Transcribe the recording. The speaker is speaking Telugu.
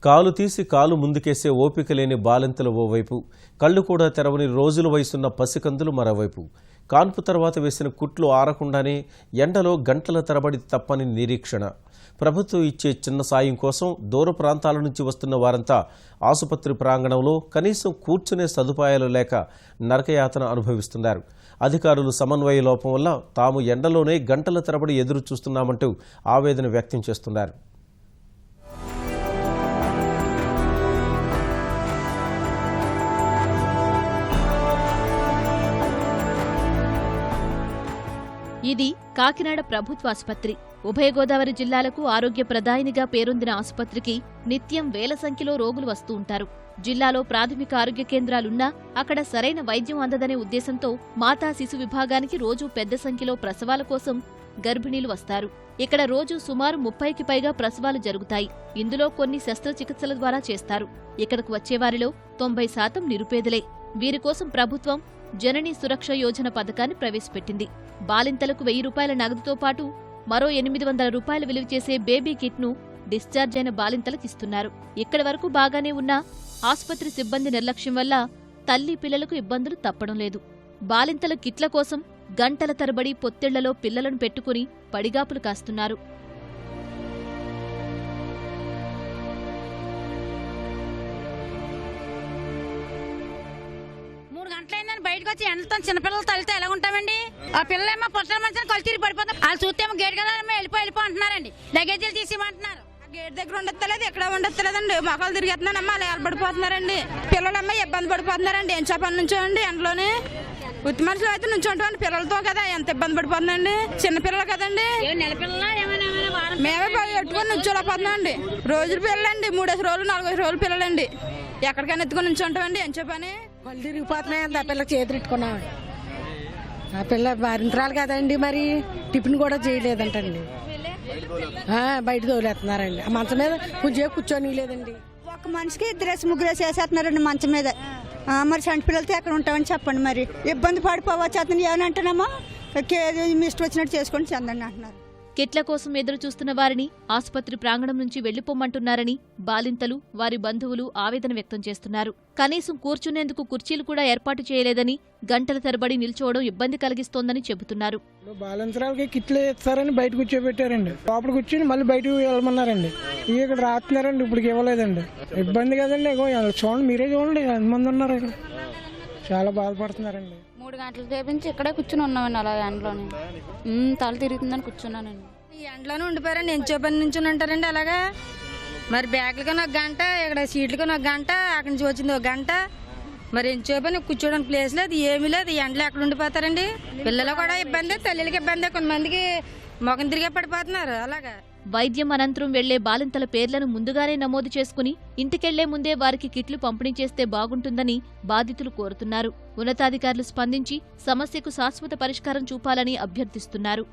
కాలు తీసి కాలు ముందుకేసే ఓపిక లేని బాలింతలు ఓవైపు, కళ్ళు కూడా తెరవని రోజుల వయసున్న పసికందులు మరోవైపు. కాన్పు తర్వాత వేసిన కుట్లు ఆరకుండానే ఎండలో గంటల తరబడి తప్పని నిరీక్షణ. ప్రభుత్వం ఇచ్చే చిన్న సాయం కోసం దూర ప్రాంతాల నుంచి వస్తున్న వారంతా ఆసుపత్రి ప్రాంగణంలో కనీసం కూర్చునే సదుపాయాలు లేక నరకయాతన అనుభవిస్తున్నారు. అధికారులు సమన్వయ లోపం వల్ల తాము ఎండలోనే గంటల తరబడి ఎదురు చూస్తున్నామంటూ ఆవేదన వ్యక్తం చేస్తున్నారు. ఇది కాకినాడ ప్రభుత్వ ఆసుపత్రి. ఉభయ గోదావరి జిల్లాలకు ఆరోగ్య ప్రదాయినిగా పేరొందిన ఆసుపత్రికి నిత్యం వేల సంఖ్యలో రోగులు వస్తూ ఉంటారు. జిల్లాలో ప్రాథమిక ఆరోగ్య కేంద్రాలున్నా అక్కడ సరైన వైద్యం అందదనే ఉద్దేశంతో మాతా శిశు విభాగానికి రోజూ పెద్ద సంఖ్యలో ప్రసవాల కోసం గర్భిణీలు వస్తారు. ఇక్కడ రోజు సుమారు 30కి పైగా ప్రసవాలు జరుగుతాయి. ఇందులో కొన్ని శస్త్రచికిత్సల ద్వారా చేస్తారు. ఇక్కడకు వచ్చేవారిలో 90% నిరుపేదలే. వీరికోసం ప్రభుత్వం జననీ సురక్ష యోజన పథకాన్ని ప్రవేశపెట్టింది. బాలింతలకు 1000 రూపాయల నగదుతో పాటు మరో 800 రూపాయలు విలువ చేసే బేబీ కిట్ను డిశ్చార్జ్ అయిన బాలింతలకిస్తున్నారు. ఇక్కడి వరకు బాగానే ఉన్నా ఆసుపత్రి సిబ్బంది నిర్లక్ష్యం వల్ల తల్లి పిల్లలకు ఇబ్బందులు తప్పడం లేదు. బాలింతల కిట్ల కోసం గంటల తరబడి పొత్తిళ్లలో పిల్లలను పెట్టుకుని పడిగాపులు కాస్తున్నారు. బయటకు వచ్చి ఎండతో చిన్నపిల్లలు తల్లితో ఎలా ఉంటామండి? ఆ పిల్లలేమో పొట్టల మంచి కళ్ళు తిరిగి పడిపోతాం. వాళ్ళు చూస్తేమో గేట్ కదా వెళ్ళిపో అంటున్నారండి. లగేజీలు తీసేమంటున్నారు. గేట్ దగ్గర ఉండలేదు, ఎక్కడ ఉండలేదండి. మొక్కలు తిరిగేస్తున్నానమ్మా అలా పడిపోతున్నారండి. పిల్లలమ్మా ఇబ్బంది పడిపోతున్నారండి. ఏం చెప్పని నుంచోండి ఎండలోనే. ఉత్తి మనుషులు అయితే నుంచుంటామండి. పిల్లలతో కదా ఎంత ఇబ్బంది పడిపోతుందండి. చిన్న పిల్లలు కదండి. మేమే పెట్టుకొని నుంచోలేకపోతున్నామండి. రోజులు పిల్లలండి, 3 రోజులు 4 రోజులు పిల్లలండి. ఎక్కడికైనా ఎత్తుకొని నుంచుంటామండి. ఏం చెప్పని కళ్ళు తిరిగిపోతున్నాయండి. ఆ పిల్లకి చేతులు ఇట్టుకున్నామండి. ఆ పిల్ల మరింతరాలు కదండి, మరి టిఫిన్ కూడా చేయలేదంటండి. బయట తోలేస్తున్నారండి. ఆ మంచం మీద కొంచెం కూర్చొని లేదండి. ఒక మనిషికి 2-3 వేసేస్తున్నారండి మంచం మీద. మరి చంటి పిల్లలతో ఎక్కడ ఉంటామని చెప్పండి. మరి ఇబ్బంది పడిపోవచ్చు. అతను ఏమనంటున్నామో మీ ఇష్టం వచ్చినట్టు చేసుకొని చెందండి అంటున్నారు. కిట్ల కోసం ఎదురు చూస్తున్న వారిని ఆసుపత్రి ప్రాంగణం నుంచి వెళ్లిపోమ్మంటున్నారని బాలింతలు, వారి బంధువులు ఆవేదన వ్యక్తం చేస్తున్నారు. కనీసం కూర్చునేందుకు కుర్చీలు కూడా ఏర్పాటు చేయలేదని, గంటల తరబడి నిల్చోవడం ఇబ్బంది కలిగిస్తోందని చెబుతున్నారు. బాలింతరాలకి కిట్లు ఇస్తారని బయట కూర్చోబెట్టారండి. లోపల కూర్చొని మళ్ళీ బయటకు వెళ్ళమన్నారండి. ఇక్కడ రాస్తున్నారండి. ఇప్పుడు ఇవ్వలేదండి. ఇబ్బంది కదండి. చూడండి, మీరే చూడండి ఎంతమంది ఉన్నారు. ఇక్కడ చాలా బాధపడుతున్నారండి. 3 గంటలు చేపించి ఇక్కడే కూర్చుని ఉన్నామండి. అలా ఎండలోనే తల తిరుగుతుందని కూర్చున్నానండి. ఈ ఎండలోనే ఉండిపోయారండి. ఎంచో పని నుంచి ఉంటారండి. అలాగా మరి బ్యాగులకి 1 గంట, ఇక్కడ సీట్లకి 1 గంట, అక్కడి నుంచి వచ్చింది 1 గంట. మరి ఎంచో పని కూర్చోడానికి ప్లేస్ లేదు, ఏమీ లేదు. ఈ ఎండలో ఎక్కడ ఉండిపోతారండి? పిల్లలు కూడా ఇబ్బంది, తల్లికి ఇబ్బంది. కొంతమందికి మొఖం తిరిగే పడిపోతున్నారు. అలాగా వైద్యం అనంతరం వెళ్లే బాలింతల పేర్లను ముందుగానే నమోదు చేసుకుని ఇంటికెళ్లే ముందే వారికి కిట్లు పంపిణీ చేస్తే బాగుంటుందని బాధితులు కోరుతున్నారు. ఉన్నతాధికారులు స్పందించి సమస్యకు శాశ్వత పరిష్కారం చూపాలని అభ్యర్థిస్తున్నారు.